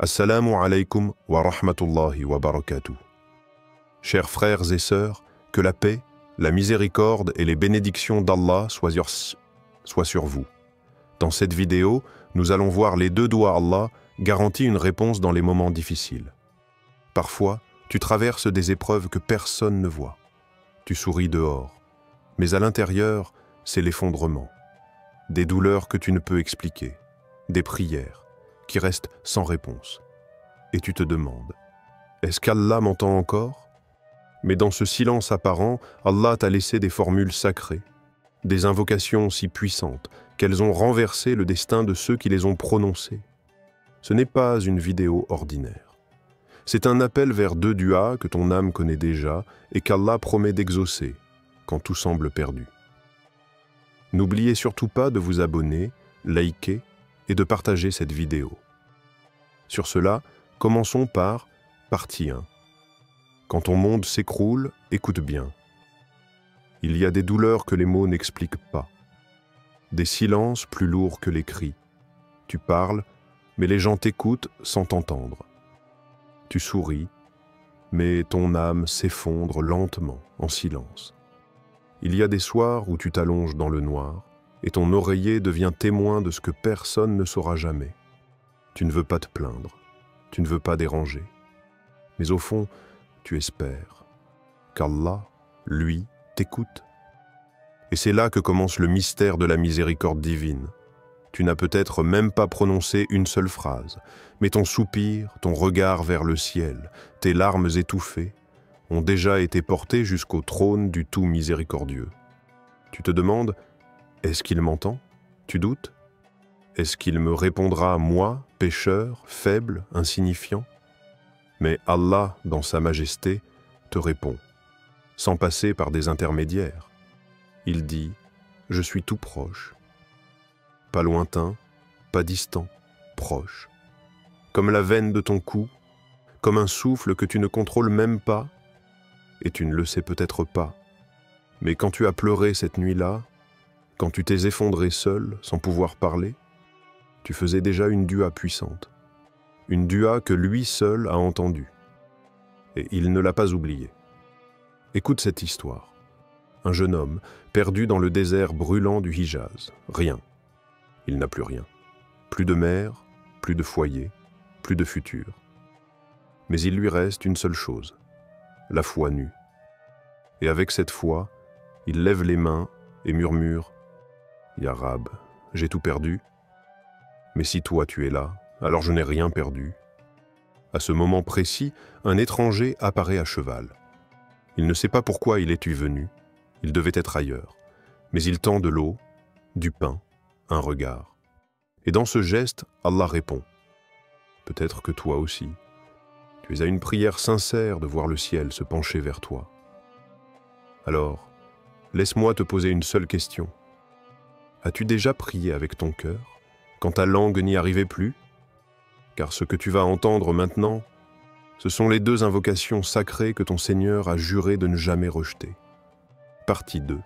Assalamu alaikum wa rahmatullahi wa barakatuh. Chers frères et sœurs, que la paix, la miséricorde et les bénédictions d'Allah soient sur vous. Dans cette vidéo, nous allons voir les deux doigts Allah garantis une réponse dans les moments difficiles. Parfois, tu traverses des épreuves que personne ne voit. Tu souris dehors, mais à l'intérieur, c'est l'effondrement. Des douleurs que tu ne peux expliquer, des prières qui restent sans réponse. Et tu te demandes, est-ce qu'Allah m'entend encore? Mais dans ce silence apparent, Allah t'a laissé des formules sacrées, des invocations si puissantes qu'elles ont renversé le destin de ceux qui les ont prononcées. Ce n'est pas une vidéo ordinaire. C'est un appel vers deux duas que ton âme connaît déjà et qu'Allah promet d'exaucer quand tout semble perdu. N'oubliez surtout pas de vous abonner, liker et de partager cette vidéo. Sur cela, commençons par partie 1. Quand ton monde s'écroule, écoute bien. Il y a des douleurs que les mots n'expliquent pas, des silences plus lourds que les cris. Tu parles, mais les gens t'écoutent sans t'entendre. Tu souris, mais ton âme s'effondre lentement, en silence. Il y a des soirs où tu t'allonges dans le noir, et ton oreiller devient témoin de ce que personne ne saura jamais. Tu ne veux pas te plaindre, tu ne veux pas déranger. Mais au fond, tu espères qu'Allah, lui, t'écoute. Et c'est là que commence le mystère de la miséricorde divine. Tu n'as peut-être même pas prononcé une seule phrase, mais ton soupir, ton regard vers le ciel, tes larmes étouffées, ont déjà été portés jusqu'au trône du tout miséricordieux. Tu te demandes, est-ce qu'il m'entend? Tu doutes? Est-ce qu'il me répondra, moi, pécheur, faible, insignifiant? Mais Allah, dans sa majesté, te répond, sans passer par des intermédiaires. Il dit, je suis tout proche. Pas lointain, pas distant, proche. Comme la veine de ton cou, comme un souffle que tu ne contrôles même pas, et tu ne le sais peut-être pas. Mais quand tu as pleuré cette nuit-là, quand tu t'es effondré seul, sans pouvoir parler, tu faisais déjà une dua puissante. Une dua que lui seul a entendue. Et il ne l'a pas oubliée. Écoute cette histoire. Un jeune homme, perdu dans le désert brûlant du Hijaz. Rien. Il n'a plus rien. Plus de mère, plus de foyer, plus de futur. Mais il lui reste une seule chose. La foi nue. Et avec cette foi, il lève les mains et murmure « Ya Rab, j'ai tout perdu. Mais si toi tu es là, alors je n'ai rien perdu. » À ce moment précis, un étranger apparaît à cheval. Il ne sait pas pourquoi il est venu. Il devait être ailleurs. Mais il tend de l'eau, du pain, un regard. Et dans ce geste, Allah répond « Peut-être que toi aussi. Tu es à une prière sincère de voir le ciel se pencher vers toi. Alors, laisse-moi te poser une seule question. As-tu déjà prié avec ton cœur, quand ta langue n'y arrivait plus? Car ce que tu vas entendre maintenant, ce sont les deux invocations sacrées que ton Seigneur a juré de ne jamais rejeter. Partie 2.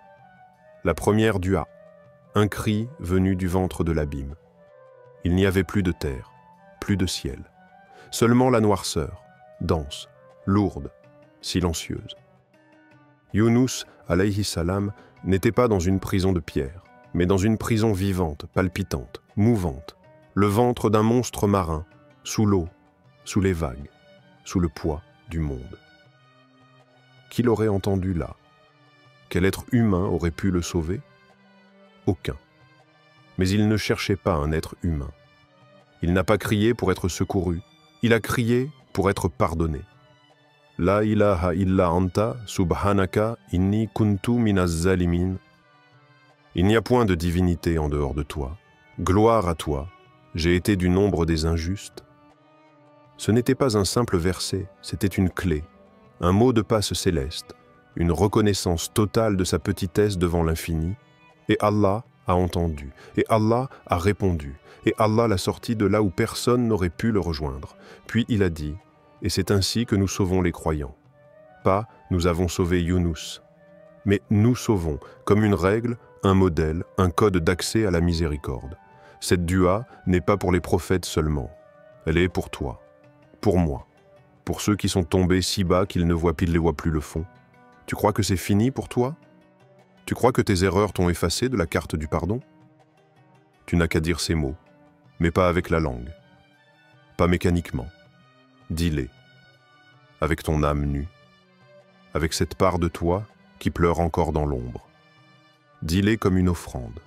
La première dua, un cri venu du ventre de l'abîme. Il n'y avait plus de terre, plus de ciel, seulement la noirceur, dense, lourde, silencieuse. Younous, alayhi salam, n'était pas dans une prison de pierre, mais dans une prison vivante, palpitante, mouvante, le ventre d'un monstre marin, sous l'eau, sous les vagues, sous le poids du monde. Qui l'aurait entendu là? Quel être humain aurait pu le sauver? Aucun. Mais il ne cherchait pas un être humain. Il n'a pas crié pour être secouru, il a crié pour être pardonné. La ilaha illa anta subhanaka inni kuntu minaz zalimin. Il n'y a point de divinité en dehors de toi. Gloire à toi, j'ai été du nombre des injustes. Ce n'était pas un simple verset, c'était une clé, un mot de passe céleste, une reconnaissance totale de sa petitesse devant l'infini. Et Allah a entendu, et Allah a répondu, et Allah l'a sorti de là où personne n'aurait pu le rejoindre. Puis il a dit, et c'est ainsi que nous sauvons les croyants. Pas nous avons sauvé Younous, mais nous sauvons, comme une règle, un modèle, un code d'accès à la miséricorde. Cette dua n'est pas pour les prophètes seulement, elle est pour toi, pour moi, pour ceux qui sont tombés si bas qu'ils ne voient plus le fond. Tu crois que c'est fini pour toi? Tu crois que tes erreurs t'ont effacé de la carte du pardon? Tu n'as qu'à dire ces mots, mais pas avec la langue, pas mécaniquement. Dis-les, avec ton âme nue, avec cette part de toi qui pleure encore dans l'ombre. Dis-les comme une offrande,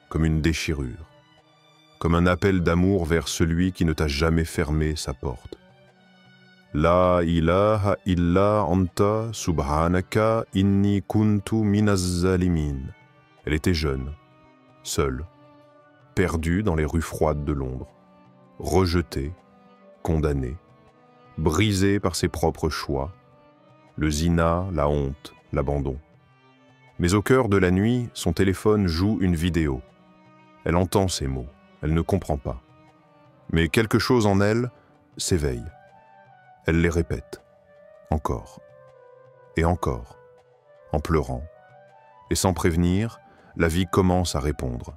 comme une déchirure, comme un appel d'amour vers celui qui ne t'a jamais fermé sa porte. La ilaha illa anta subhanaka inni kuntu minaz zalimin. Elle était jeune, seule, perdue dans les rues froides de Londres, rejetée, condamnée, brisée par ses propres choix, le zina, la honte, l'abandon. Mais au cœur de la nuit, son téléphone joue une vidéo. Elle entend ces mots, elle ne comprend pas. Mais quelque chose en elle s'éveille. Elle les répète, encore, et encore, en pleurant. Et sans prévenir, la vie commence à répondre.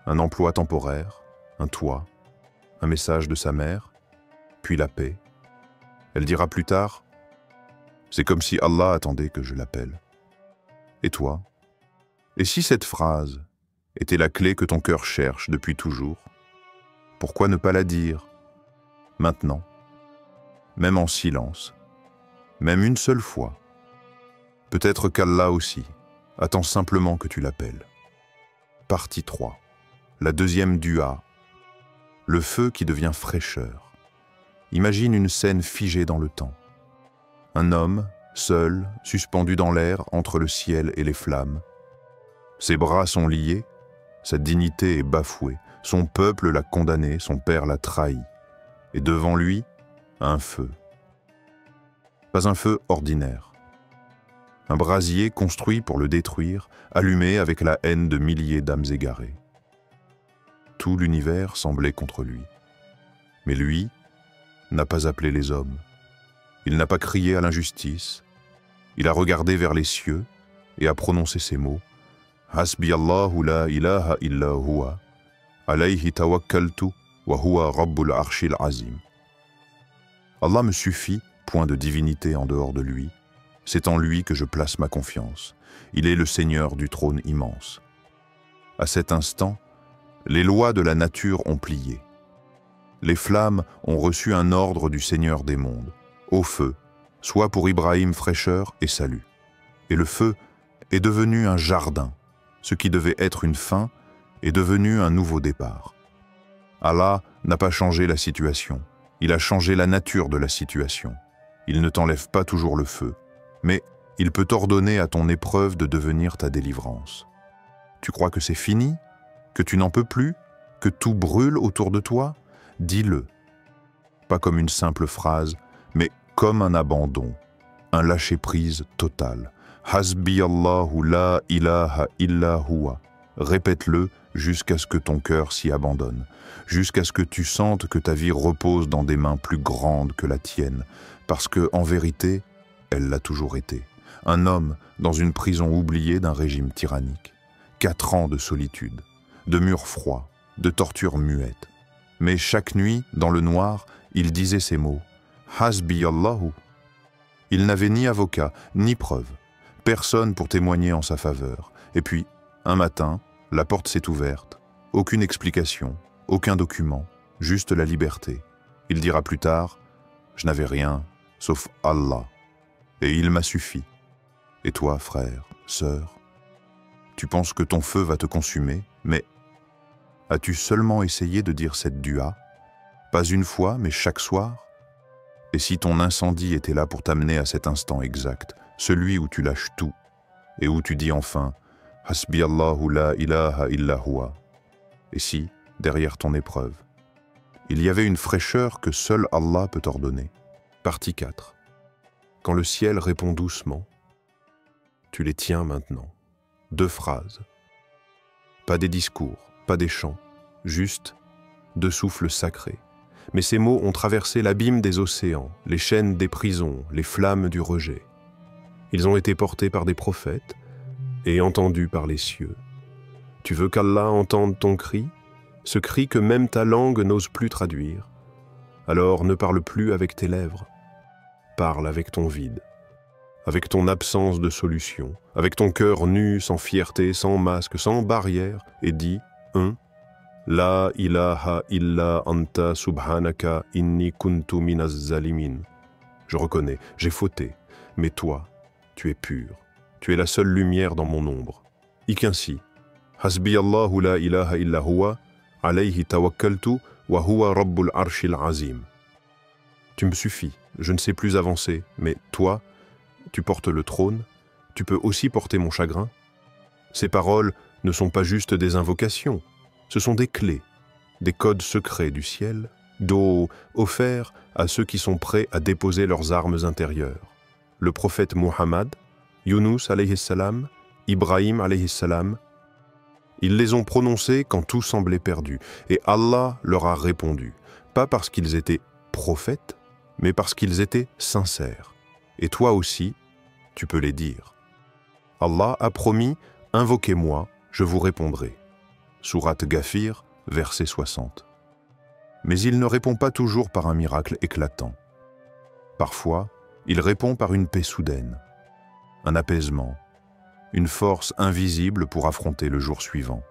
Un emploi temporaire, un toit, un message de sa mère, puis la paix. Elle dira plus tard, « C'est comme si Allah attendait que je l'appelle. » Et toi? Et si cette phrase était la clé que ton cœur cherche depuis toujours, pourquoi ne pas la dire, maintenant, même en silence, même une seule fois? Peut-être qu'Allah aussi attend simplement que tu l'appelles. Partie 3. La deuxième dua. Le feu qui devient fraîcheur. Imagine une scène figée dans le temps. Un homme, seul, suspendu dans l'air entre le ciel et les flammes. Ses bras sont liés, sa dignité est bafouée, son peuple l'a condamné, son père l'a trahi. Et devant lui, un feu. Pas un feu ordinaire. Un brasier construit pour le détruire, allumé avec la haine de milliers d'âmes égarées. Tout l'univers semblait contre lui. Mais lui n'a pas appelé les hommes. Il n'a pas crié à l'injustice. Il a regardé vers les cieux et a prononcé ces mots. Hasbi Allahu la ilaha illa huwa, alayhi tawakkaltu wa huwa rabbul arshil azim. Allah me suffit, point de divinité en dehors de lui. C'est en lui que je place ma confiance. Il est le Seigneur du trône immense. À cet instant, les lois de la nature ont plié. Les flammes ont reçu un ordre du Seigneur des mondes. Au feu, soit pour Ibrahim fraîcheur et salut. Et le feu est devenu un jardin. Ce qui devait être une fin est devenu un nouveau départ. Allah n'a pas changé la situation. Il a changé la nature de la situation. Il ne t'enlève pas toujours le feu, mais il peut t'ordonner à ton épreuve de devenir ta délivrance. Tu crois que c'est fini? Que tu n'en peux plus? Que tout brûle autour de toi? Dis-le. Pas comme une simple phrase, mais comme un abandon, un lâcher-prise total. Hasbi Allahu la ilaha illa huwa. Répète-le jusqu'à ce que ton cœur s'y abandonne, jusqu'à ce que tu sentes que ta vie repose dans des mains plus grandes que la tienne, parce que, en vérité, elle l'a toujours été. Un homme dans une prison oubliée d'un régime tyrannique. 4 ans de solitude, de murs froids, de tortures muettes. Mais chaque nuit, dans le noir, il disait ces mots. Hasbi Allahu. Il n'avait ni avocat, ni preuve. Personne pour témoigner en sa faveur. Et puis, un matin, la porte s'est ouverte. Aucune explication, aucun document, juste la liberté. Il dira plus tard, « Je n'avais rien, sauf Allah. Et il m'a suffi. » Et toi, frère, sœur, tu penses que ton feu va te consumer, mais as-tu seulement essayé de dire cette dua? Pas une fois, mais chaque soir? Et si ton incendie était là pour t'amener à cet instant exact, celui où tu lâches tout, et où tu dis enfin « Hasbi Allahu la ilaha illa huwa » et si, derrière ton épreuve, il y avait une fraîcheur que seul Allah peut ordonner. Partie 4. Quand le ciel répond doucement, tu les tiens maintenant. 2 phrases. Pas des discours, pas des chants, juste 2 souffles sacrés. Mais ces mots ont traversé l'abîme des océans, les chaînes des prisons, les flammes du rejet. Ils ont été portés par des prophètes et entendus par les cieux. Tu veux qu'Allah entende ton cri, ce cri que même ta langue n'ose plus traduire? Alors ne parle plus avec tes lèvres, parle avec ton vide, avec ton absence de solution, avec ton cœur nu, sans fierté, sans masque, sans barrière, et dis La ilaha illa anta subhanaka inni kuntu minaz zalimin. Je reconnais, j'ai fauté, mais toi, tu es pur. Tu es la seule lumière dans mon ombre. Qu'ainsi, Hasbi Allahu la ilaha illa huwa, alayhi tawakkaltu, wa huwa rabbul arshil azim. Tu me suffis, je ne sais plus avancer, mais toi, tu portes le trône, tu peux aussi porter mon chagrin. Ces paroles ne sont pas juste des invocations, ce sont des clés, des codes secrets du ciel, d'eau offerts à ceux qui sont prêts à déposer leurs armes intérieures. Le prophète Muhammad, Yunus alayhi salam, Ibrahim alayhi salam, ils les ont prononcés quand tout semblait perdu, et Allah leur a répondu, pas parce qu'ils étaient prophètes, mais parce qu'ils étaient sincères. Et toi aussi, tu peux les dire. Allah a promis, invoquez-moi, je vous répondrai. Sourate Ghafir, verset 60. Mais il ne répond pas toujours par un miracle éclatant. Parfois, il répond par une paix soudaine, un apaisement, une force invisible pour affronter le jour suivant.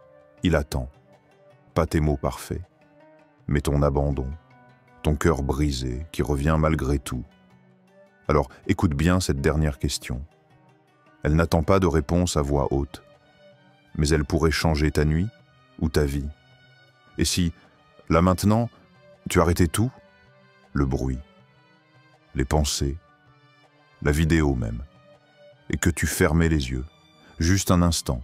Il attend, pas tes mots parfaits, mais ton abandon, ton cœur brisé qui revient malgré tout. Alors écoute bien cette dernière question. Elle n'attend pas de réponse à voix haute, mais elle pourrait changer ta nuit ou ta vie. Et si, là maintenant, tu arrêtais tout, le bruit, les pensées, la vidéo même, et que tu fermais les yeux, juste un instant,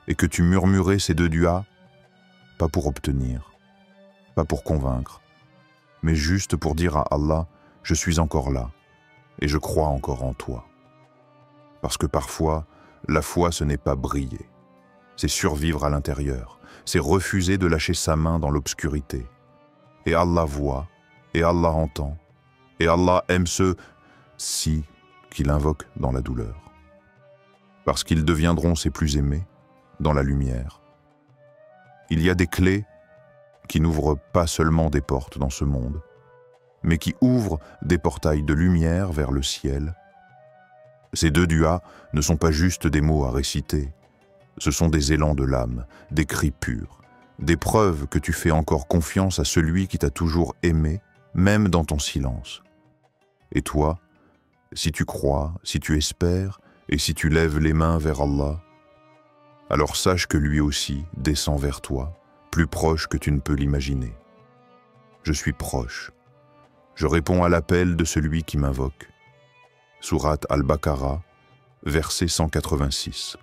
et que tu murmurais ces deux duas, pas pour obtenir, pas pour convaincre, mais juste pour dire à Allah, je suis encore là, et je crois encore en toi. Parce que parfois, la foi ce n'est pas briller, c'est survivre à l'intérieur, c'est refuser de lâcher sa main dans l'obscurité. Et Allah voit, et Allah entend, et Allah aime ceux qu'il invoque dans la douleur. Parce qu'ils deviendront ses plus aimés dans la lumière. Il y a des clés qui n'ouvrent pas seulement des portes dans ce monde, mais qui ouvrent des portails de lumière vers le ciel. Ces deux duas ne sont pas juste des mots à réciter, ce sont des élans de l'âme, des cris purs, des preuves que tu fais encore confiance à celui qui t'a toujours aimé, même dans ton silence. Et toi, si tu crois, si tu espères, et si tu lèves les mains vers Allah, alors sache que lui aussi descend vers toi, plus proche que tu ne peux l'imaginer. Je suis proche. Je réponds à l'appel de celui qui m'invoque. Sourate Al-Baqarah, verset 186.